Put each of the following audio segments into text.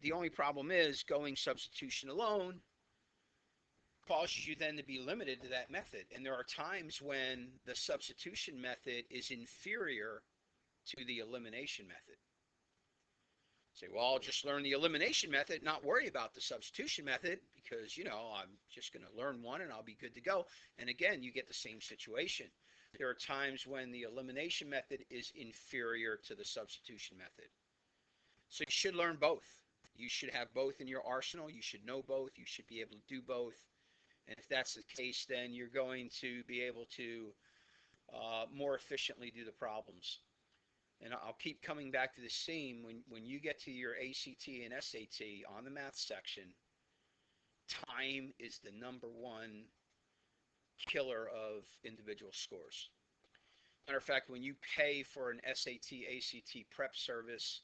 the only problem is going substitution alone causes you then to be limited to that method. And there are times when the substitution method is inferior to the elimination method. Say, well, I'll just learn the elimination method, not worry about the substitution method because, I'm just going to learn one and I'll be good to go. And again, you get the same situation. There are times when the elimination method is inferior to the substitution method. So you should learn both. You should have both in your arsenal. You should know both. You should be able to do both. And if that's the case, then you're going to be able to more efficiently do the problems. And I'll keep coming back to this theme. When you get to your ACT and SAT on the math section, time is the #1 killer of individual scores. Matter of fact, when you pay for an SAT, ACT prep service,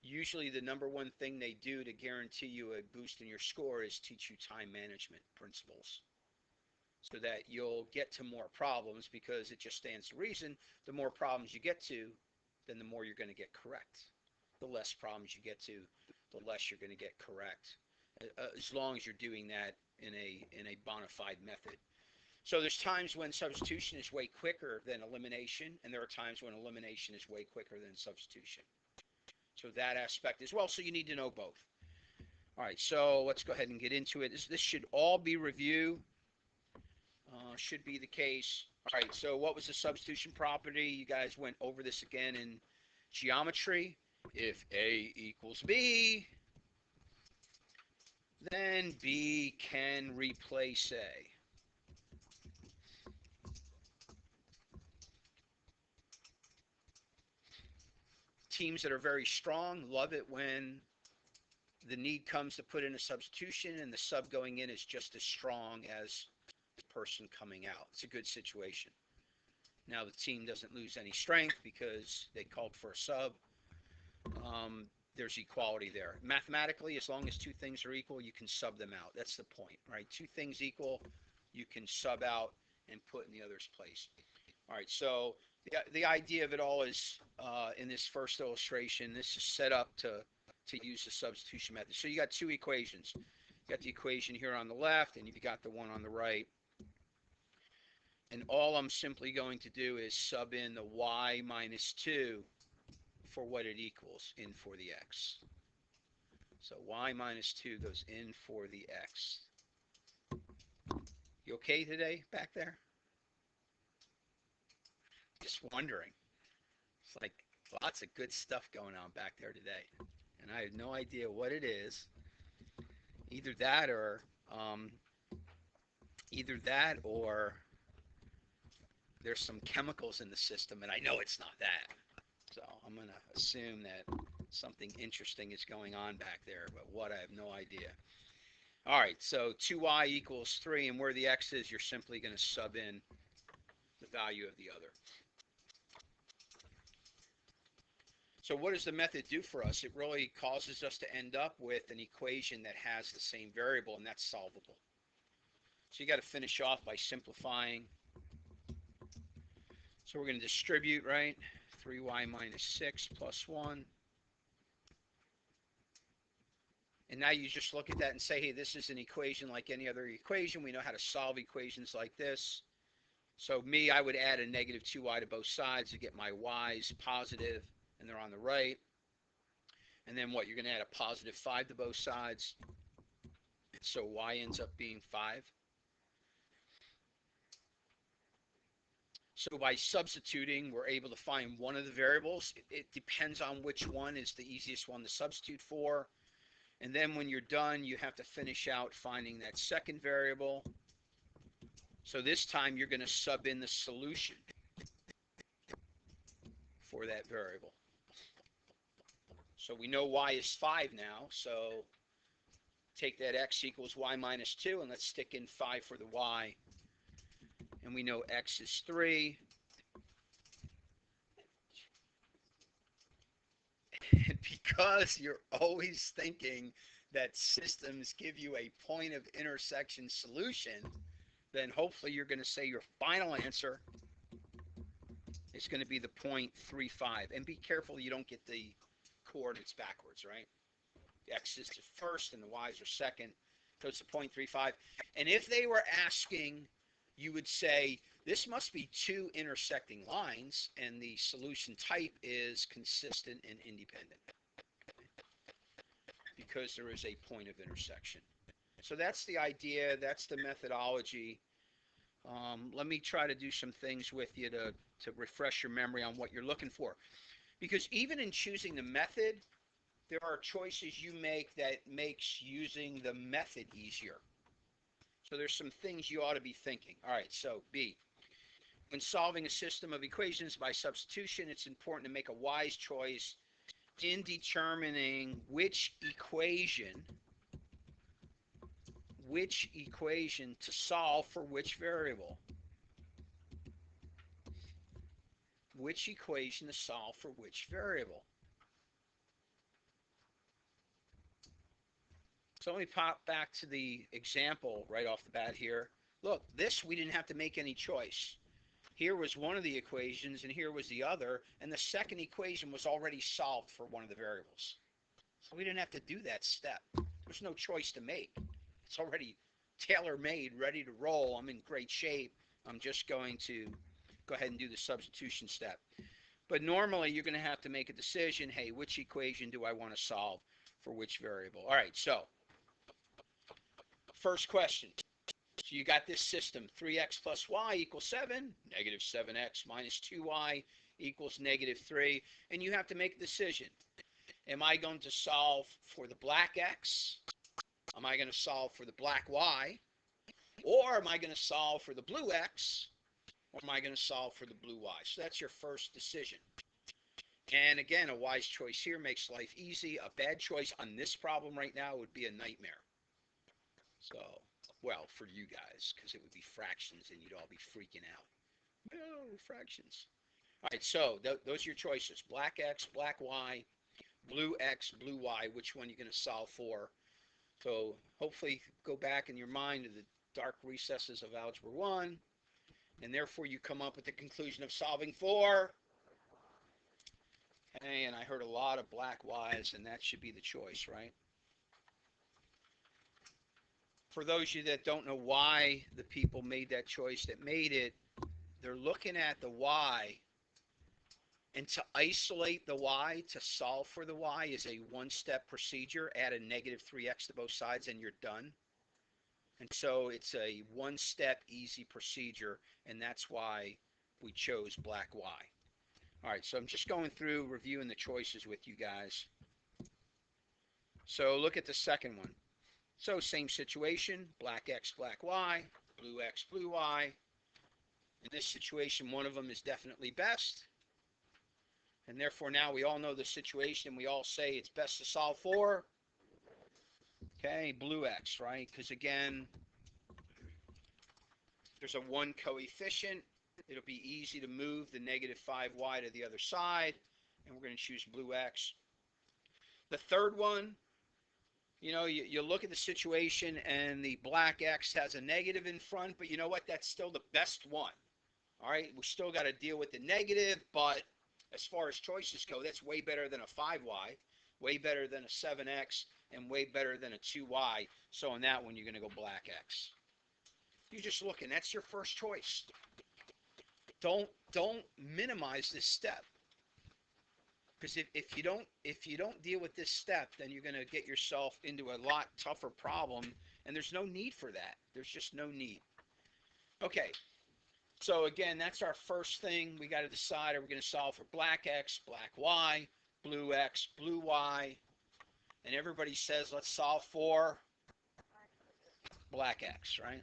usually the #1 thing they do to guarantee you a boost in your score is teach you time management principles so that you'll get to more problems, because it just stands to reason the more problems you get to, then the more you're going to get correct. The less problems you get to, the less you're going to get correct, as long as you're doing that in a bona fide method. So there's times when substitution is way quicker than elimination, and there are times when elimination is way quicker than substitution. So that aspect as well. So you need to know both. All right, so let's go ahead and get into it. This should all be review. Should be the case. All right, so what was the substitution property? You guys went over this again in geometry. If A equals B, then B can replace A. Teams that are very strong love it when the need comes to put in a substitution and the sub going in is just as strong as the person coming out. It's a good situation. Now the team doesn't lose any strength because they called for a sub. There's equality there. Mathematically, as long as two things are equal, you can sub them out. That's the point, right? Two things equal, you can sub out and put in the other's place. All right, so the idea of it all is in this first illustration, this is set up to use the substitution method. So you got two equations. You got the equation here on the left, and you've got the one on the right. And all I'm simply going to do is sub in the y minus 2 for what it equals in for the x. So y minus 2 goes in for the x. You okay today back there? Just wondering. It's like lots of good stuff going on back there today. And I have no idea what it is. Either that or there's some chemicals in the system, and I know it's not that. So I'm going to assume that something interesting is going on back there, but what, I have no idea. All right, so 2y equals 3, and where the x is, you're simply going to sub in the value of the other. So what does the method do for us? It really causes us to end up with an equation that has the same variable, and that's solvable. So you got to finish off by simplifying. So we're going to distribute, right? 3y minus 6 plus 1. And now you just look at that and say, hey, this is an equation like any other equation. We know how to solve equations like this. So I would add a negative 2y to both sides to get my y's positive, and they're on the right. And then what? You're going to add a positive 5 to both sides. So y ends up being 5. So by substituting, we're able to find one of the variables. It depends on which one is the easiest one to substitute for. And then when you're done, you have to finish out finding that second variable. So this time you're going to sub in the solution for that variable. So we know y is 5 now. So take that x equals y minus 2, and let's stick in 5 for the y. And we know x is 3. And because you're always thinking that systems give you a point of intersection solution, then hopefully you're going to say your final answer is going to be the 0.35. And be careful you don't get the coordinates backwards, right? X is the first and the Y's are second. Goes to 0.35. And if they were asking, you would say, this must be two intersecting lines, and the solution type is consistent and independent because there is a point of intersection. So that's the idea. That's the methodology. Let me try to do some things with you to refresh your memory on what you're looking for. Because even in choosing the method, there are choices you make that makes using the method easier. So there's some things you ought to be thinking. All right, so B. When solving a system of equations by substitution, it's important to make a wise choice in determining which equation to solve for which variable. Which equation to solve for which variable. So let me pop back to the example right off the bat here. Look, this we didn't have to make any choice. Here was one of the equations and here was the other, and the second equation was already solved for one of the variables. So we didn't have to do that step. There's no choice to make. It's already tailor-made, ready to roll. I'm in great shape. I'm just going to go ahead and do the substitution step. But normally you're going to have to make a decision, hey, which equation do I want to solve for which variable? All right, so first question. So you got this system, 3x plus y equals 7, negative 7x minus 2y equals negative 3, and you have to make a decision. Am I going to solve for the black x? Am I going to solve for the black y? Or am I going to solve for the blue x? Or am I going to solve for the blue y? So that's your first decision. And again, a wise choice here makes life easy. A bad choice on this problem right now would be a nightmare. So, well, for you guys, because it would be fractions and you'd all be freaking out. No, fractions. All right, so those are your choices. Black x, black y, blue x, blue y. Which one you're going to solve for? So hopefully go back in your mind to the dark recesses of Algebra 1, and therefore you come up with the conclusion of solving for. Hey, and I heard a lot of black y's, and that should be the choice, right? For those of you that don't know why the people made that choice that made it, they're looking at the y, and to isolate the y, to solve for the y, is a one-step procedure. Add a negative 3x to both sides and you're done. And so it's a one-step easy procedure, and that's why we chose black y. All right, so I'm just going through reviewing the choices with you guys. So look at the second one. So same situation, black x, black y, blue x, blue y. In this situation, one of them is definitely best. And therefore now we all know the situation. We all say it's best to solve for, okay, blue x, right? Because again, there's a one coefficient. It'll be easy to move the negative 5y to the other side. And we're going to choose blue x. The third one, you know, you look at the situation and the black x has a negative in front, but you know what? That's still the best one. All right, we still got to deal with the negative, but as far as choices go, that's way better than a 5y, way better than a 7x, and way better than a 2y. So on that one, you're going to go black x. You're just looking. That's your first choice. Don't minimize this step. Because if you don't deal with this step, then you're going to get yourself into a lot tougher problem, and there's no need for that. There's just no need. Okay. So again, that's our first thing. We got to decide, are we going to solve for black x, black y, blue x, blue y? And everybody says, let's solve for black x, right?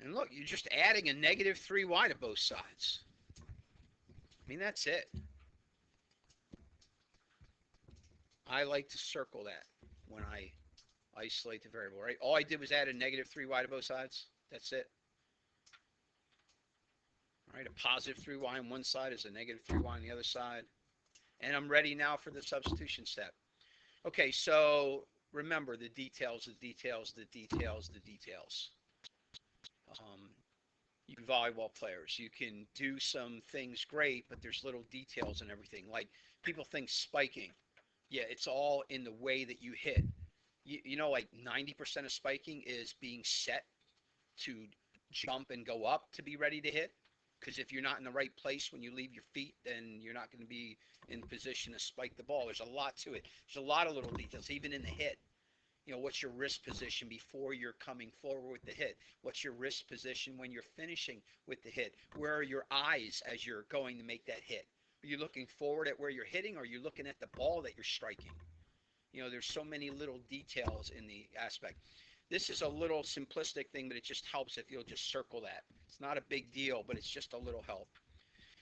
And look, you're just adding a negative 3y to both sides. I mean, that's it. I like to circle that when I isolate the variable, right? All I did was add a negative 3y to both sides. That's it. All right, a positive 3y on one side is a negative 3y on the other side. And I'm ready now for the substitution step. Okay, so remember the details, the details, the details, the details. You volleyball players, you can do some things great, but there's little details and everything. Like people think spiking. Yeah, it's all in the way that you hit. You know, like 90% of spiking is being set to jump and go up to be ready to hit. Because if you're not in the right place when you leave your feet, then you're not going to be in position to spike the ball. There's a lot to it. There's a lot of little details, even in the hit. You know, what's your wrist position before you're coming forward with the hit? What's your wrist position when you're finishing with the hit? Where are your eyes as you're going to make that hit? Are you looking forward at where you're hitting, or are you looking at the ball that you're striking? You know, there's so many little details in the aspect. This is a little simplistic thing, but it just helps if you'll just circle that. It's not a big deal, but it's just a little help.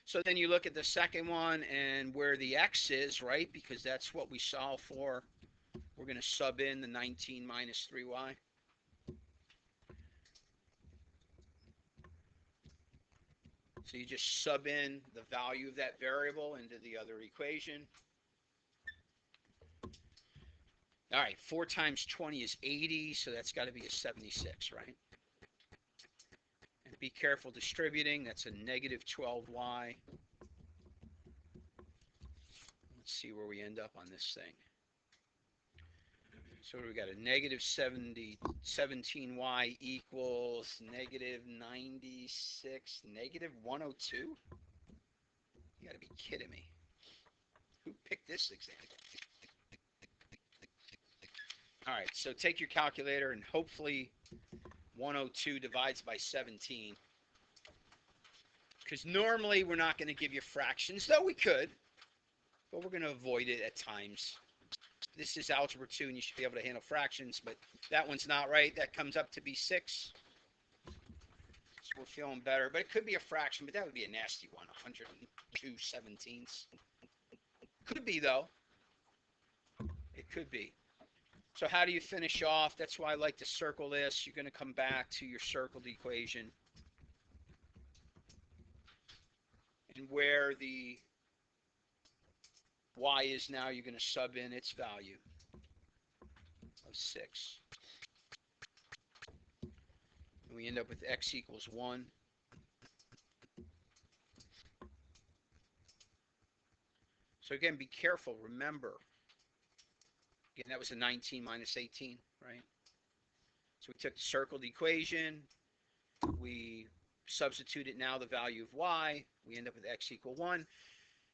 So then you look at the second one and where the x is, right? Because that's what we solve for. We're going to sub in the 19 minus 3y. So you just sub in the value of that variable into the other equation. All right, 4 times 20 is 80, so that's got to be a 76, right? And be careful distributing. That's a negative 12y. Let's see where we end up on this thing. So we got a negative 17y equals negative 96, negative 102? You got to be kidding me. Who picked this example? All right, so take your calculator and hopefully 102 divides by 17. Because normally we're not going to give you fractions, though we could, but we're going to avoid it at times. This is Algebra 2, and you should be able to handle fractions, but that one's not right. That comes up to be 6. So we're feeling better, but it could be a fraction, but that would be a nasty one, 102/17. Could be, though. It could be. So how do you finish off? That's why I like to circle this. You're going to come back to your circled equation. And where the y is now, you're going to sub in its value of 6. And we end up with x equals 1. So again, be careful. Remember, again, that was a 19 minus 18, right? So we took the circled equation. We substituted now the value of y. We end up with x equal 1.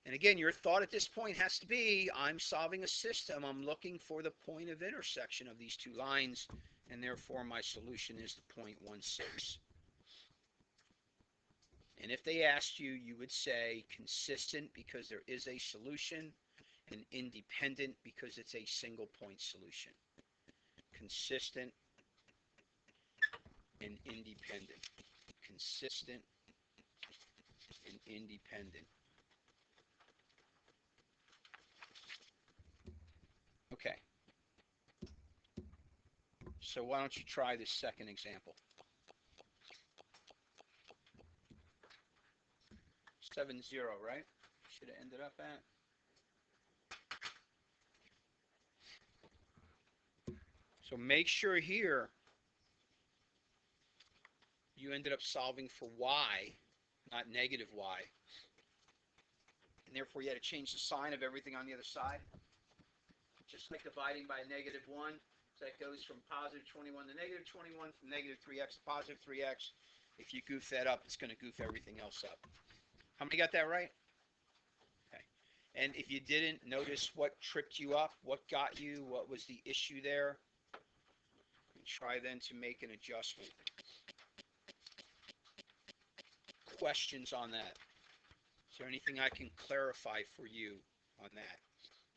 And again, your thought at this point has to be, I'm solving a system. I'm looking for the point of intersection of these two lines, and therefore my solution is the 0.16. And if they asked you, you would say consistent because there is a solution, and independent because it's a single point solution. Consistent and independent. Consistent and independent. Okay. So why don't you try this second example? 7-0, right? Should have ended up at. So make sure here you ended up solving for y, not negative y. And therefore you had to change the sign of everything on the other side. Just like dividing by negative 1. So that goes from positive 21 to negative 21, from negative 3x to positive 3x. If you goof that up, it's going to goof everything else up. How many got that right? Okay. And if you didn't, notice what tripped you up, what got you, what was the issue there. And try then to make an adjustment. Questions on that? Is there anything I can clarify for you on that?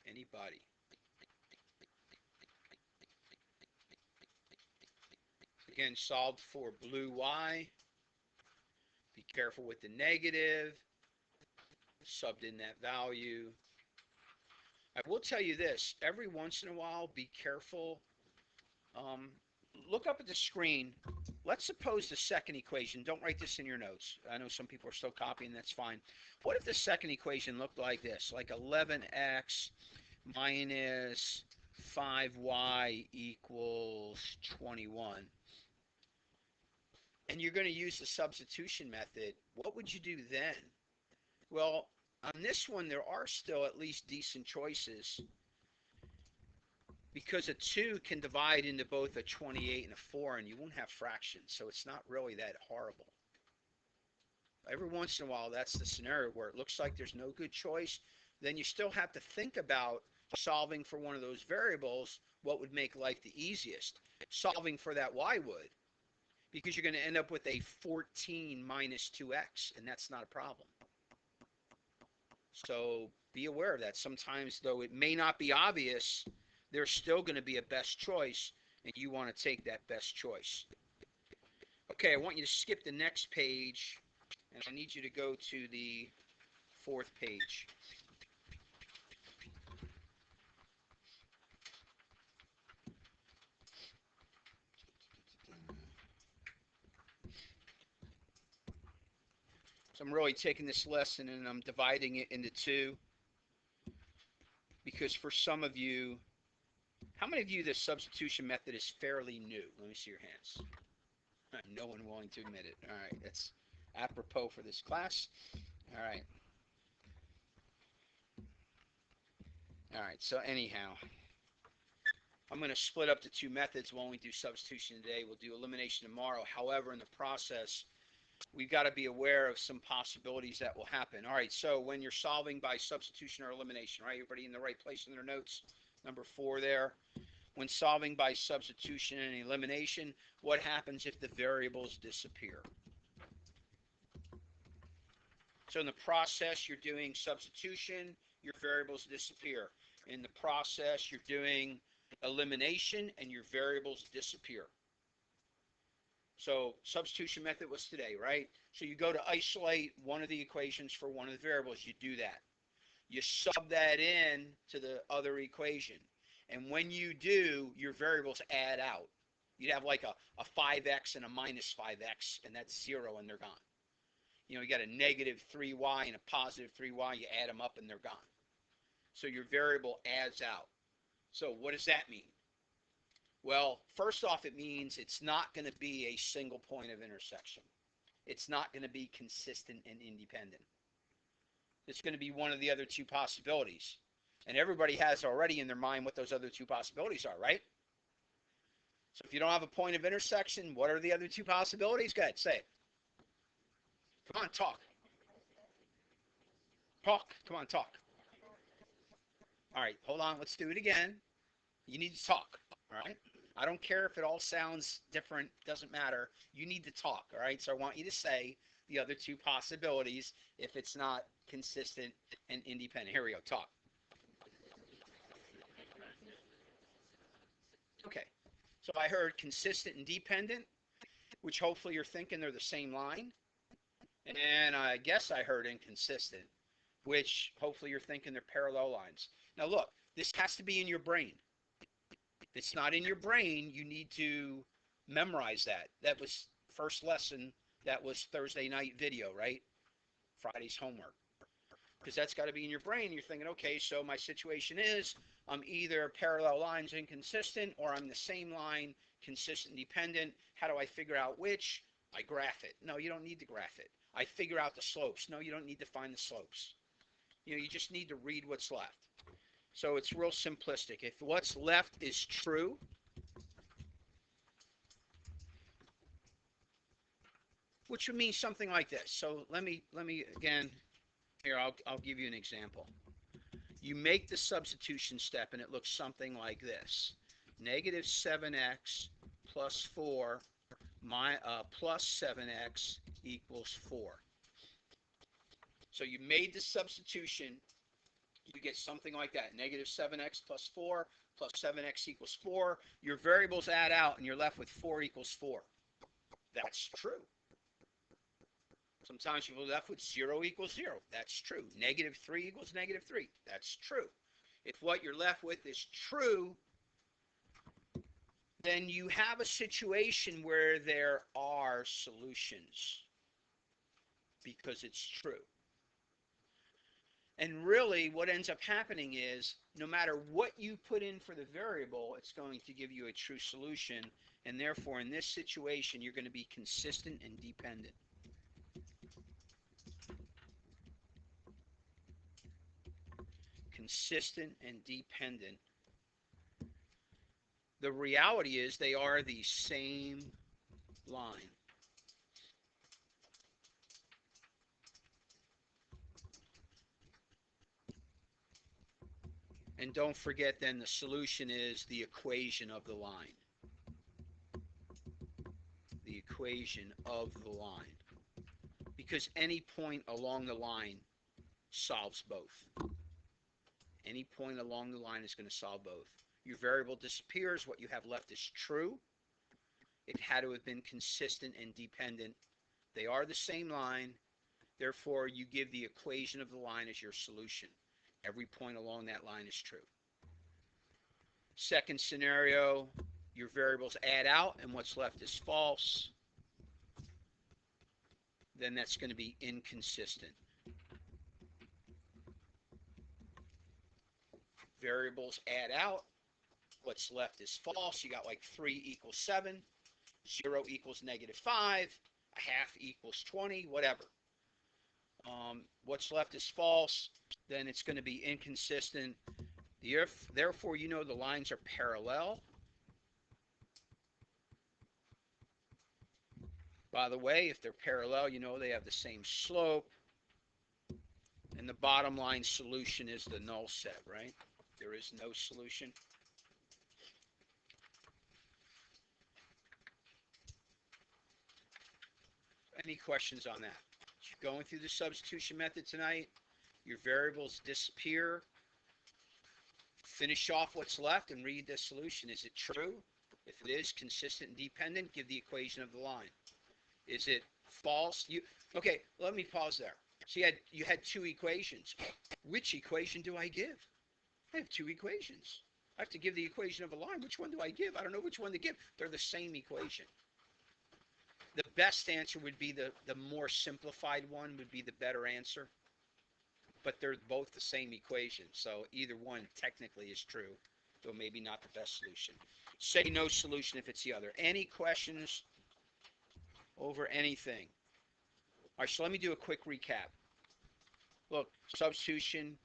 Anybody? Again, solve for blue y. Be careful with the negative. Subbed in that value. I will tell you this. Every once in a while, be careful. Look up at the screen. Let's suppose the second equation. Don't write this in your notes. I know some people are still copying. That's fine. What if the second equation looked like this? Like 11x minus 5y equals 21. and you're going to use the substitution method, what would you do then? Well, on this one, there are still at least decent choices because a 2 can divide into both a 28 and a 4, and you won't have fractions, so it's not really that horrible. Every once in a while, that's the scenario where it looks like there's no good choice. Then you still have to think about solving for one of those variables, what would make life the easiest. Solving for that y would, because you're going to end up with a 14 minus 2x, and that's not a problem. So be aware of that. Sometimes, though it may not be obvious, there's still going to be a best choice, and you want to take that best choice. Okay, I want you to skip the next page, and I need you to go to the 4th page. So I'm really taking this lesson and I'm dividing it into 2, because for some of you, how many of you the substitution method is fairly new? Let me see your hands. No one willing to admit it. All right, that's apropos for this class. All right. All right, so anyhow, I'm going to split up the 2 methods. We'll only do substitution today. We'll do elimination tomorrow. However, in the process, we've got to be aware of some possibilities that will happen. All right, so when you're solving by substitution or elimination, right? Everybody in the right place in their notes? Number 4 there. When solving by substitution and elimination, what happens if the variables disappear? So in the process, you're doing substitution, your variables disappear. In the process, you're doing elimination, and your variables disappear. So substitution method was today, right? So you go to isolate one of the equations for one of the variables. You do that. You sub that in to the other equation. And when you do, your variables add out. You'd have like a 5x and a minus 5x, and that's 0, and they're gone. You know, you got a negative 3y and a positive 3y. You add them up, and they're gone. So your variable adds out. So what does that mean? Well, first off, it means it's not going to be a single point of intersection. It's not going to be consistent and independent. It's going to be one of the other 2 possibilities. And everybody has already in their mind what those other 2 possibilities are, right? So if you don't have a point of intersection, what are the other 2 possibilities? Go ahead, say it. Come on, talk. Talk. Come on, talk. All right, hold on. Let's do it again. You need to talk, all right? I don't care if it all sounds different. Doesn't matter. You need to talk, all right? So I want you to say the other 2 possibilities if it's not consistent and independent. Here we go. Talk. Okay. So I heard consistent and dependent, which hopefully you're thinking they're the same line. And I guess I heard inconsistent, which hopefully you're thinking they're parallel lines. Now look, this has to be in your brain. If it's not in your brain, you need to memorize that. That was first lesson. That was Thursday night video, right? Friday's homework. Because that's got to be in your brain. You're thinking, okay, so my situation is I'm either parallel lines inconsistent or I'm the same line, consistent, dependent. How do I figure out which? I graph it. No, you don't need to graph it. I figure out the slopes. No, you don't need to find the slopes. You know, you just need to read what's left. So it's real simplistic. If what's left is true, which would mean something like this. So let me again, here, I'll give you an example. You make the substitution step and it looks something like this. Negative 7x plus 4 plus 7x equals 4. So you made the substitution, you get something like that. Negative 7x plus 4 plus 7x equals 4. Your variables add out and you're left with 4 equals 4. That's true. Sometimes you're left with 0 equals 0. That's true. Negative 3 equals negative 3. That's true. If what you're left with is true, then you have a situation where there are solutions because it's true. And really what ends up happening is no matter what you put in for the variable, it's going to give you a true solution. And therefore, in this situation, you're going to be consistent and dependent. Consistent and dependent. The reality is they are the same line. And don't forget then the solution is the equation of the line. The equation of the line. Because any point along the line solves both. Any point along the line is going to solve both. Your variable disappears. What you have left is true. It had to have been consistent and dependent. They are the same line. Therefore, you give the equation of the line as your solution. Every point along that line is true. Second scenario, your variables add out and what's left is false. Then that's going to be inconsistent. Variables add out. What's left is false. You got like 3 equals 7. 0 equals -5. A half equals 20. Whatever. What's left is false. Then it's going to be inconsistent. Therefore, you know the lines are parallel. By the way, if they're parallel, you know they have the same slope. And the bottom line solution is the null set, right? There is no solution. Any questions on that? You're going through the substitution method tonight. Your variables disappear. Finish off what's left and read the solution. Is it true? If it is consistent and dependent, give the equation of the line. Is it false? Okay, let me pause there. So you had 2 equations. Which equation do I give? I have 2 equations. I have to give the equation of a line. Which one do I give? I don't know which one to give. They're the same equation. The best answer would be the more simplified one would be the better answer. But they're both the same equation. So either one technically is true, though maybe not the best solution. Say no solution if it's the other. Any questions over anything? All right, so let me do a quick recap. Look, substitution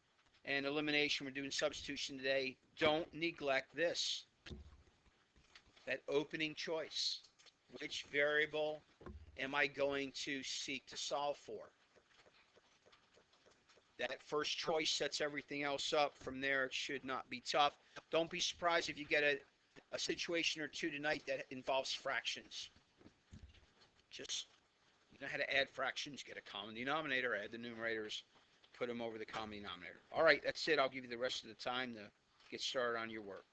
and elimination. We're doing substitution today. Don't neglect this. That opening choice. Which variable am I going to seek to solve for? That first choice sets everything else up. From there, it should not be tough. Don't be surprised if you get a situation or two tonight that involves fractions. Just, you know how to add fractions, get a common denominator, add the numerators, put them over the common denominator. All right, that's it. I'll give you the rest of the time to get started on your work.